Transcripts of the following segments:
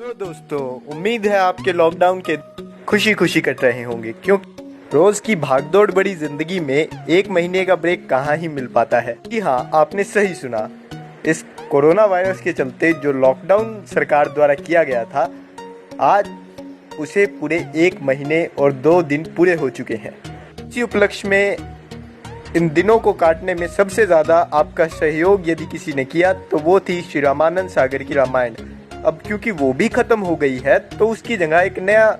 तो दोस्तों, उम्मीद है आपके लॉकडाउन के खुशी खुशी कट रहे होंगे, क्योंकि रोज की भागदौड़ भरी जिंदगी में एक महीने का ब्रेक कहाँ ही मिल पाता है। जी हाँ, आपने सही सुना। इस कोरोना वायरस के चलते जो लॉकडाउन सरकार द्वारा किया गया था, आज उसे पूरे 1 महीने और 2 दिन पूरे हो चुके हैं। इसी उपलक्ष्य में इन दिनों को काटने में सबसे ज़्यादा आपका सहयोग यदि किसी ने किया तो वो थी श्री रामानंद सागर की रामायण। अब क्योंकि वो भी खत्म हो गई है तो उसकी जगह एक नया,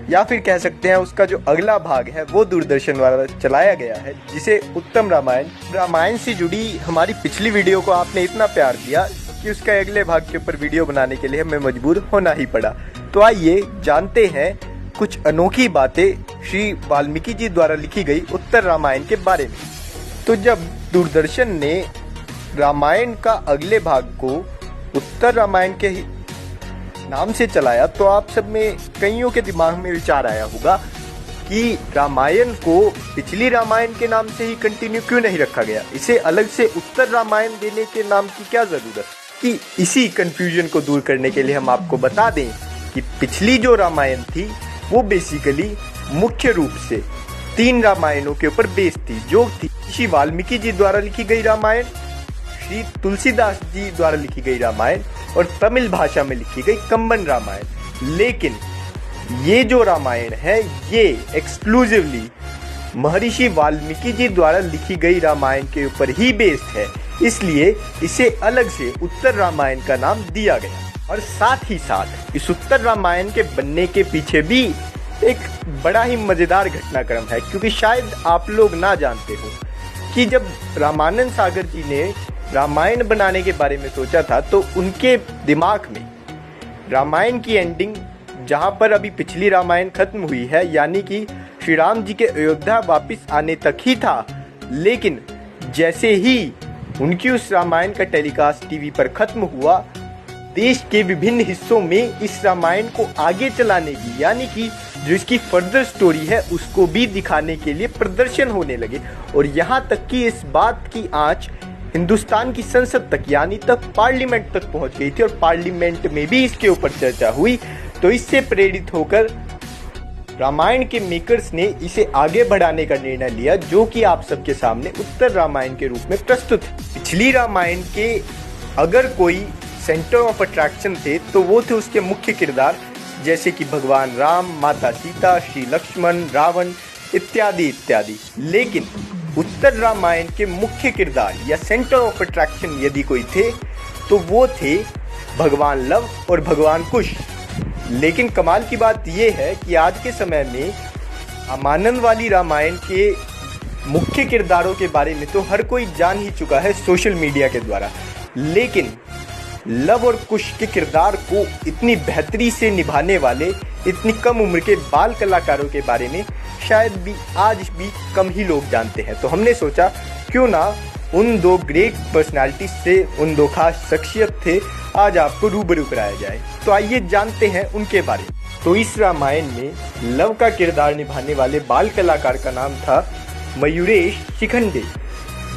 या फिर कह सकते हैं उसका जो अगला भाग है वो दूरदर्शन द्वारा चलाया गया है, जिसे उत्तम रामायण से जुड़ी हमारी पिछली वीडियो को आपने इतना प्यार दिया कि उसका अगले भाग के ऊपर वीडियो बनाने के लिए हमें मजबूर होना ही पड़ा। तो आइए जानते हैं कुछ अनोखी बातें श्री वाल्मीकि जी द्वारा लिखी गई उत्तर रामायण के बारे में। तो जब दूरदर्शन ने रामायण का अगले भाग को उत्तर रामायण के नाम से चलाया तो आप सब में कईयों के दिमाग में विचार आया होगा कि रामायण को पिछली रामायण के नाम से ही कंटिन्यू क्यों नहीं रखा गया, इसे अलग से उत्तर रामायण देने के नाम की क्या जरूरत। कि इसी कंफ्यूजन को दूर करने के लिए हम आपको बता दें कि पिछली जो रामायण थी वो बेसिकली मुख्य रूप से 3 रामायणों के ऊपर बेस्ड थी, जो थी श्री वाल्मीकि जी द्वारा लिखी गई रामायण, श्री तुलसीदास जी द्वारा लिखी गई रामायण और तमिल भाषा में लिखी गई कंबन रामायण। लेकिन ये जो रामायण है ये एक्सक्लूसिवली महर्षि वाल्मीकि जी द्वारा लिखी गई रामायण के ऊपर ही बेस्ड है, इसलिए इसे अलग से उत्तर रामायण का नाम दिया गया। और साथ ही साथ इस उत्तर रामायण के बनने के पीछे भी एक बड़ा ही मजेदार घटनाक्रम है, क्योंकि शायद आप लोग ना जानते हो कि जब रामानंद सागर जी ने रामायण बनाने के बारे में सोचा था तो उनके दिमाग में रामायण की एंडिंग, जहां पर अभी पिछली रामायण खत्म हुई है, यानी कि श्री राम जी के अयोध्या वापस आने तक ही था। लेकिन जैसे ही उनकी उस रामायण का टेलीकास्ट टीवी पर खत्म हुआ, देश के विभिन्न हिस्सों में इस रामायण को आगे चलाने की, यानी कि जो इसकी फर्दर स्टोरी है उसको भी दिखाने के लिए प्रदर्शन होने लगे। और यहाँ तक कि इस बात की आंच हिंदुस्तान की संसद तक, यानी तक पार्लियामेंट तक पहुंच गई थी और पार्लियामेंट में भी इसके ऊपर चर्चा हुई। तो इससे प्रेरित होकर रामायण के मेकर्स ने इसे आगे बढ़ाने का निर्णय लिया, जो कि आप सबके सामने उत्तर रामायण के रूप में प्रस्तुत है। पिछली रामायण के अगर कोई सेंटर ऑफ अट्रैक्शन थे तो वो थे उसके मुख्य किरदार, जैसे कि भगवान राम, माता सीता, श्री लक्ष्मण, रावण इत्यादि इत्यादि। लेकिन उत्तर रामायण के मुख्य किरदार या सेंटर ऑफ अट्रैक्शन यदि कोई थे तो वो थे भगवान लव और भगवान कुश। लेकिन कमाल की बात यह है कि आज के समय में रामानंद वाली रामायण के मुख्य किरदारों के बारे में तो हर कोई जान ही चुका है सोशल मीडिया के द्वारा, लेकिन लव और कुश के किरदार को इतनी बेहतरी से निभाने वाले इतनी कम उम्र के बाल कलाकारों के बारे में शायद भी आज भी कम ही लोग जानते हैं। तो हमने सोचा क्यों ना उन 2 ग्रेट पर्सनालिटीज से, उन 2 खास शख्सियत थे, आज आपको रूबरू कराया जाए। तो आइए जानते हैं उनके बारे में। तो इस रामायण में लव का किरदार निभाने वाले बाल कलाकार का नाम था मयूरेश शिखंडे,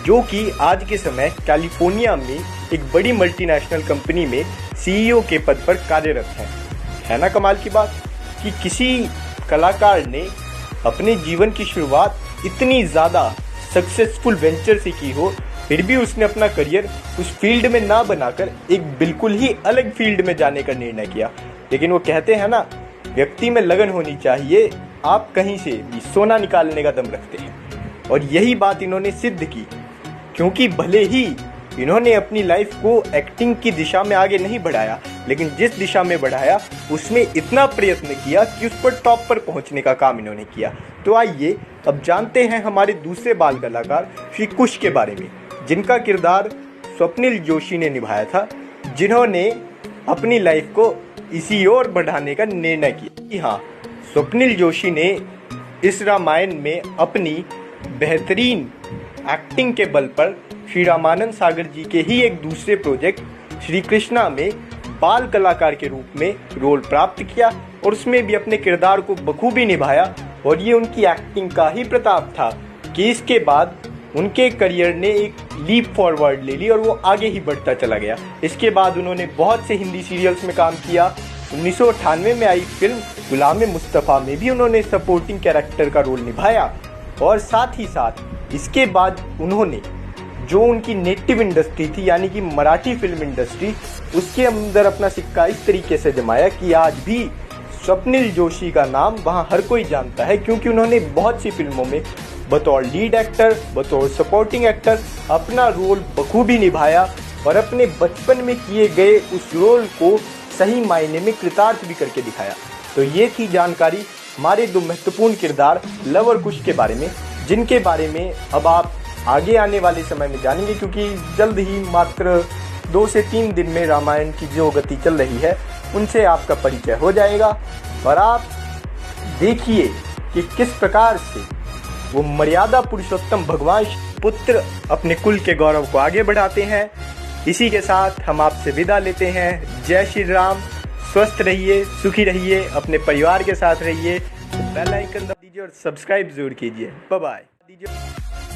जो कि आज के समय कैलिफोर्निया में एक बड़ी मल्टीनेशनल कंपनी में CEO के पद पर कार्यरत है ना कमाल की बात कि किसी कलाकार ने अपने जीवन की शुरुआत इतनी ज़्यादा सक्सेसफुल वेंचर से की हो, फिर भी उसने अपना करियर उस फील्ड में ना बनाकर एक बिल्कुल ही अलग फील्ड में जाने का निर्णय किया। लेकिन वो कहते हैं ना, व्यक्ति में लगन होनी चाहिए, आप कहीं से भी सोना निकालने का दम रखते हैं। और यही बात इन्होंने सिद्ध की, क्योंकि भले ही इन्होंने अपनी लाइफ को एक्टिंग की दिशा में आगे नहीं बढ़ाया, लेकिन जिस दिशा में बढ़ाया उसमें इतना प्रयत्न किया कि उस पर टॉप पर पहुंचने का काम इन्होंने किया। तो आइए अब जानते हैं हमारे दूसरे बाल कलाकार श्री कुश के बारे में, जिनका किरदार स्वप्निल जोशी ने निभाया था, जिन्होंने अपनी लाइफ को इसी ओर बढ़ाने का निर्णय किया। कि हाँ, स्वप्निल जोशी ने इस रामायण में अपनी बेहतरीन एक्टिंग के बल पर श्री रामानंद सागर जी के ही एक दूसरे प्रोजेक्ट श्री कृष्णा में बाल कलाकार के रूप में रोल प्राप्त किया और उसमें भी अपने किरदार को बखूबी निभाया। और ये उनकी एक्टिंग का ही प्रताप था कि इसके बाद उनके करियर ने एक लीप फॉरवर्ड ले ली और वो आगे ही बढ़ता चला गया। इसके बाद उन्होंने बहुत से हिंदी सीरियल्स में काम किया, 1998 में आई फिल्म गुलाम मुस्तफ़ा में भी उन्होंने सपोर्टिंग कैरेक्टर का रोल निभाया और साथ ही साथ इसके बाद उन्होंने जो उनकी नेटिव इंडस्ट्री थी यानी कि मराठी फिल्म इंडस्ट्री, उसके अंदर अपना सिक्का इस तरीके से जमाया कि आज भी स्वप्निल जोशी का नाम वहाँ हर कोई जानता है, क्योंकि उन्होंने बहुत सी फिल्मों में बतौर लीड एक्टर, बतौर सपोर्टिंग एक्टर अपना रोल बखूबी निभाया और अपने बचपन में किए गए उस रोल को सही मायने में कृतार्थ भी करके दिखाया। तो ये थी जानकारी हमारे दो महत्वपूर्ण किरदार लव और कुश के बारे में, जिनके बारे में अब आप आगे आने वाले समय में जानेंगे, क्योंकि जल्द ही मात्र 2 से 3 दिन में रामायण की जो गति चल रही है उनसे आपका परिचय हो जाएगा और आप देखिए कि किस प्रकार से वो मर्यादा पुरुषोत्तम भगवान पुत्र अपने कुल के गौरव को आगे बढ़ाते हैं। इसी के साथ हम आपसे विदा लेते हैं। जय श्री राम। स्वस्थ रहिए, सुखी रहिए, अपने परिवार के साथ रहिए। बेल आइकन दबा दीजिए और सब्सक्राइब जरूर कीजिए। Bye bye.